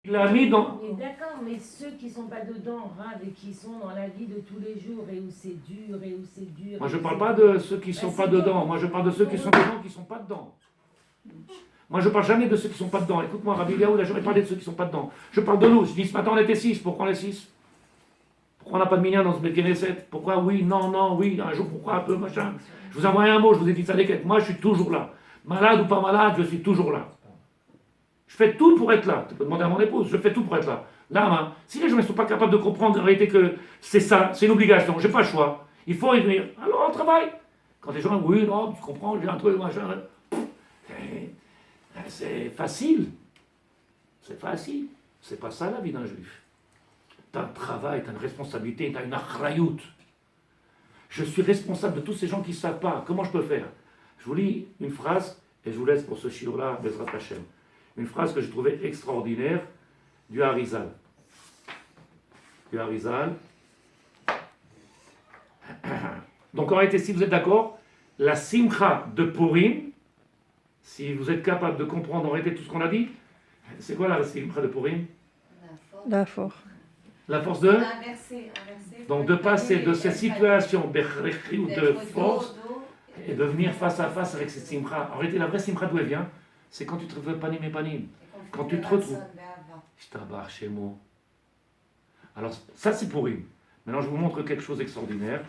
Il l'a mis dans... Mais d'accord, mais ceux qui sont pas dedans, Rav, et qui sont dans la vie de tous les jours, et où c'est dur, et où c'est dur... Moi, je ne parle pas de ceux qui ne sont pas dedans. Moi, je parle de ceux qui sont dedans, qui ne sont pas dedans. Moi, je ne parle jamais de ceux qui ne sont pas dedans. Écoute-moi, Rabbi Eliaou, là, j'aurais parlé de ceux qui ne sont pas dedans. Je parle de nous. Je dis, ce matin, on était 6. Pourquoi on est 6? Pourquoi on n'a pas de minyan dans ce Békénesset? Pourquoi oui, non, non, oui, un jour, pourquoi un peu, machin? Je vous ai envoyé un mot, je vous ai dit ça des quêtes. Moi, je suis toujours là. Malade ou pas malade, je suis toujours là. Je fais tout pour être là. Tu peux demander à mon épouse, je fais tout pour être là. Là, hein, si les gens ne sont pas capables de comprendre en réalité que c'est ça, c'est une obligation, j'ai pas le choix. Il faut y venir. Alors on travaille. Quand les gens, oui, non, tu comprends, j'ai un truc, machin. C'est facile. C'est facile. C'est pas ça la vie d'un juif. Tu as un travail, tu as une responsabilité, tu as une achrayut. Je suis responsable de tous ces gens qui ne savent pas. Comment je peux faire? Je vous lis une phrase et je vous laisse pour ce shiur-là, Bezrat Hashem. Une phrase que j'ai trouvée extraordinaire du Harizal. Du Harizal. Donc en réalité, si vous êtes d'accord, la simcha de Purim, si vous êtes capable de comprendre en réalité tout ce qu'on a dit, c'est quoi la simcha de Purim? La force. La force de? Donc de passer de cette situation de force et de venir face à face avec cette simcha. En réalité, la vraie simcha d'où elle vient? C'est quand tu te retrouves panim et panim. Quand tu te retrouves. Je t'abarre chez moi. Alors, ça c'est pour une. Maintenant, je vous montre quelque chose d'extraordinaire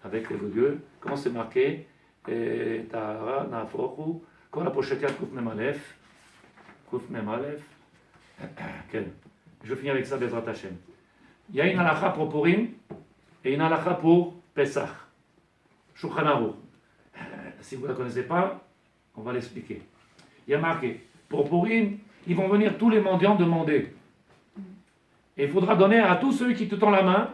avec les Dieu. Comment c'est marqué? Tahara, Naforu. Quand la pochette a Kouf Mem Aleph. Kouf Mem Aleph. Je finis avec ça, Bezrat Hashem. Il y a une halakha pour Purim et une halakha pour Pesach. Shulchan Aruch. Si vous ne la connaissez pas, on va l'expliquer. Il y a marqué, pour Purim, ils vont venir tous les mendiants demander. Et il faudra donner à tous ceux qui te tendent la main,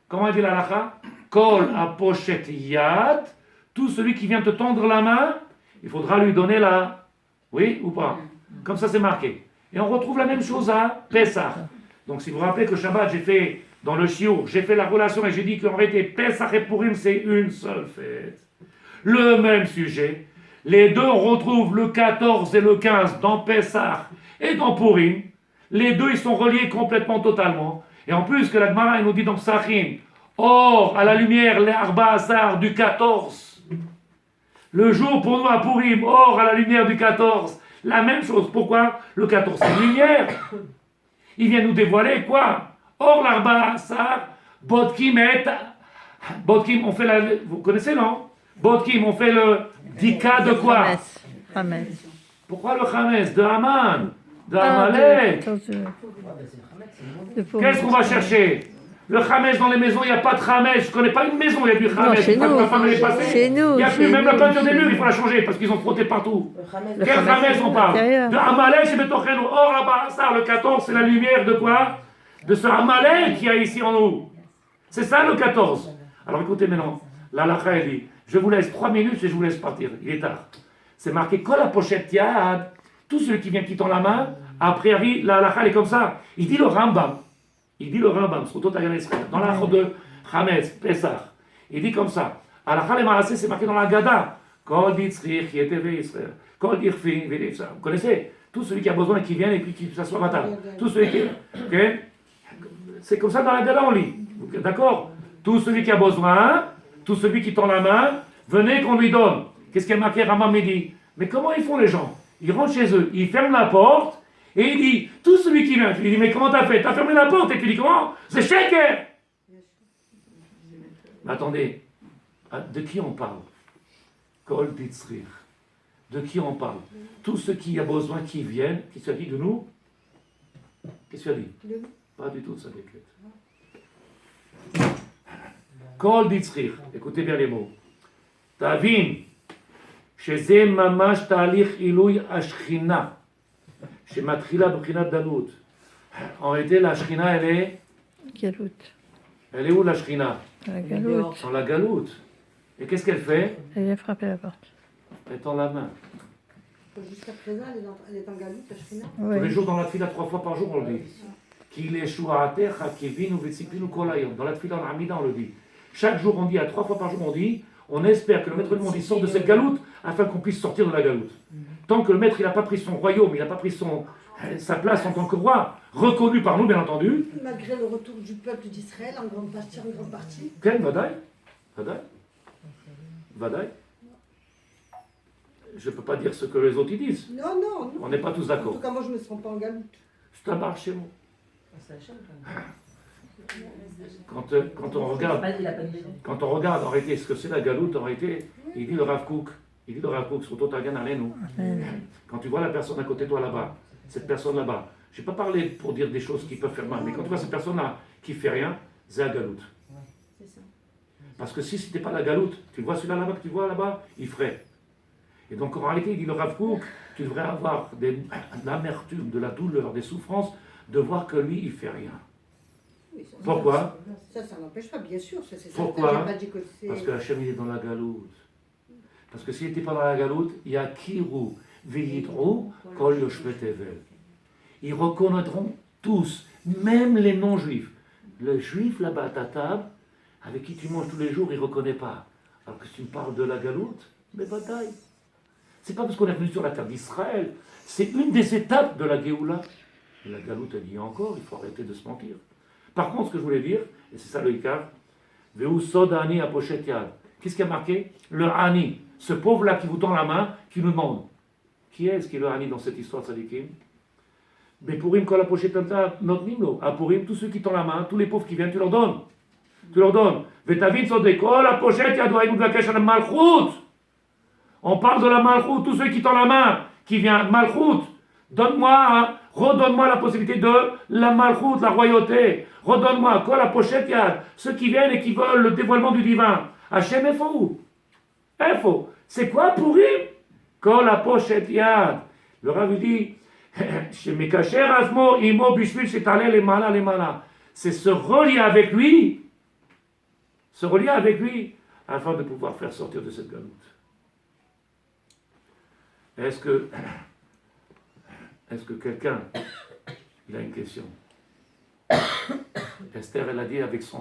comment il dit la halakha? Kol apochet yad, tout celui qui vient te tendre la main, il faudra lui donner la... Oui ou pas? Comme ça c'est marqué. Et on retrouve la même chose à Pesach. Donc si vous vous rappelez que Shabbat, j'ai fait, dans le shiur, j'ai fait la relation et j'ai dit qu'en réalité, Pesach et Purim, c'est une seule fête. Le même sujet. Les deux, on retrouve le 14 et le 15 dans Pessah et dans Purim. Les deux, ils sont reliés complètement, totalement. Et en plus, que la Gemara, elle nous dit dans Psachim, or, à la lumière, les Arba Asar du 14. Le jour pour nous à Purim, or, à la lumière du 14. La même chose. Pourquoi? Le 14, c'est une lumière. Il vient nous dévoiler quoi? Or, l'Arba Asar, Bodkim et... Bodkim, on fait la... Vous connaissez, non? Bodkim, on fait le dika de quoi? Hametz. Pourquoi le Hametz? De Haman, de Amalek. Qu'est-ce qu'on va chercher? Le Hametz dans les maisons, il n'y a pas de Hametz. Je ne connais pas une maison où il y a du Hametz. Chez nous. Ma femme, elle est passée. Chez nous. Il n'y a plus, même la peinture des murs, il faut la changer parce qu'ils ont frotté partout. Quel Hametz on parle? De Amalek, c'est Betochenu. Or, Abba, le 14, c'est la lumière de quoi? De ce Amalek qu'il y a ici en nous. C'est ça le 14. Alors écoutez maintenant, la halakha, elle dit, je vous laisse 3 minutes et je vous laisse partir. Il est tard. C'est marqué Kol pochette yad. Tout celui qui vient qui tend la main, a priori, la halakha, elle est comme ça. Il dit le Rambam. Dans la halakha de Hametz, Pesach. Il dit comme ça. Halakha le Maaseh, c'est marqué dans la Gada. Kol ditzrich yeteve Israël. Kol dirfin vedefsa. Vous connaissez? Tout celui qui a besoin qui vient et puis qui s'assoit à table. Tout celui qui. Okay? C'est comme ça dans la Gada, on lit. D'accord? Tout celui qui a besoin, tout celui qui tend la main, venez qu'on lui donne. Qu'est-ce qu'il y a marqué? Rama me dit, mais comment ils font les gens? Ils rentrent chez eux, ils ferment la porte, et il dit, tout celui qui vient, tu lui dis, mais comment t'as fait? T'as fermé la porte, et tu dis, comment? C'est shaker! Mais attendez, de qui on parle? Kol Ditzrich. De qui on parle? Tous ceux qui a besoin, qui viennent, qui se dit de nous? Qu'est-ce que tu as dit? Pas du tout de ça, déclète. Kol Ditzrich, écoutez bien les mots. Tavin, שזה ממש תהליך עילוי השכינה, שמתחילה בבחינת דלות. En réalité, la Shekhinah, elle est... Galout. Elle est où la Shekhinah? La galoute. Dans la galoute. Et qu'est-ce qu'elle fait? Elle vient frapper la porte. Elle tend la main. Jusqu'à présent, elle est en galoute, la Shekhinah. Tous les jours dans la tfila, 3 fois par jour, on le dit. Qu'il est shu'atecha kevinu v'tzipinu kol hayom. Dans la tfila, en Hamida, on le dit. Chaque jour, on dit, à 3 fois par jour, on dit, on espère que le maître du monde il sort de cette galoute afin qu'on puisse sortir de la galoute. tant que le maître il n'a pas pris son royaume, il n'a pas pris sa place en tant que roi, reconnu par nous bien entendu, Malgré le retour du peuple d'Israël, en grande partie. Ken, Vadaï, je ne peux pas dire ce que les autres y disent, Non. on n'est pas tous En d'accord. tout cas, moi, je ne me sens pas en galoute. C'est un marche chez moi. C'est la chaîne, quand même. Quand on regarde, Il a pas de maison. quand on regarde en réalité ce que c'est la galoute, en réalité, il dit le Rav Kook, surtout Tagan Alenu. Quand tu vois la personne à côté de toi là-bas, cette personne là-bas, je n'ai pas parlé pour dire des choses qui peuvent faire mal, mais quand tu vois cette personne-là qui fait rien, c'est la galoute. C'est ça. Parce que si ce n'était pas la galoute, tu vois celui-là là-bas que tu vois là-bas, il ferait. Et donc en réalité, il dit le Rav Kook, tu devrais avoir de l'amertume, de la douleur, des souffrances, de voir que lui, il fait rien. Oui, ça, Pourquoi? Ça n'empêche pas, bien sûr. Ça, c'est Pourquoi? certain, j'ai pas dit que c'est... Parce que Hachem, il est dans la galoute. Parce que s'il n'était pas dans la galoute, il y a Kiru, Veyidru, Kol Yoshvet Tevel. Ils reconnaîtront tous, même les non-juifs. Le juif là-bas à ta table, avec qui tu manges tous les jours, il ne reconnaît pas. Alors que si tu me parles de la galoute, mais bataille. C'est pas parce qu'on est venu sur la terre d'Israël, c'est une des étapes de la Géoula. Et la galoute, elle y est encore, il faut arrêter de se mentir. Par contre, ce que je voulais dire, et c'est ça le Ikar, Veu Sod Ani Apochet Yad. Qu'est-ce qui a marqué? Le Ani, ce pauvre-là qui vous tend la main, qui nous demande. Qui est-ce qui est le Ani dans cette histoire, Sadikim? Mais Purim, quand la pochette notre nimlo. À Purim, tous ceux qui tendent la main, tous les pauvres qui viennent, tu leur donnes. Tu leur donnes. Vetavin Sodek, oh la pochette, Yad Vaïmoud Vakesh Al Malchut. On parle de la Malchut, tous ceux qui tendent la main, qui viennent, Malchut. Donne-moi, redonne-moi la possibilité de la Malchut, la royauté. Redonne-moi, quoi la pochette, Yad. Ceux qui viennent et qui veulent le dévoilement du divin. Hachem, il faut où? Info. C'est quoi Purim? Quand la pochette Yad. Le Rav dit, c'est se relier avec lui, afin de pouvoir faire sortir de cette galoute. Est-ce que quelqu'un, il a une question? Esther, elle a dit avec son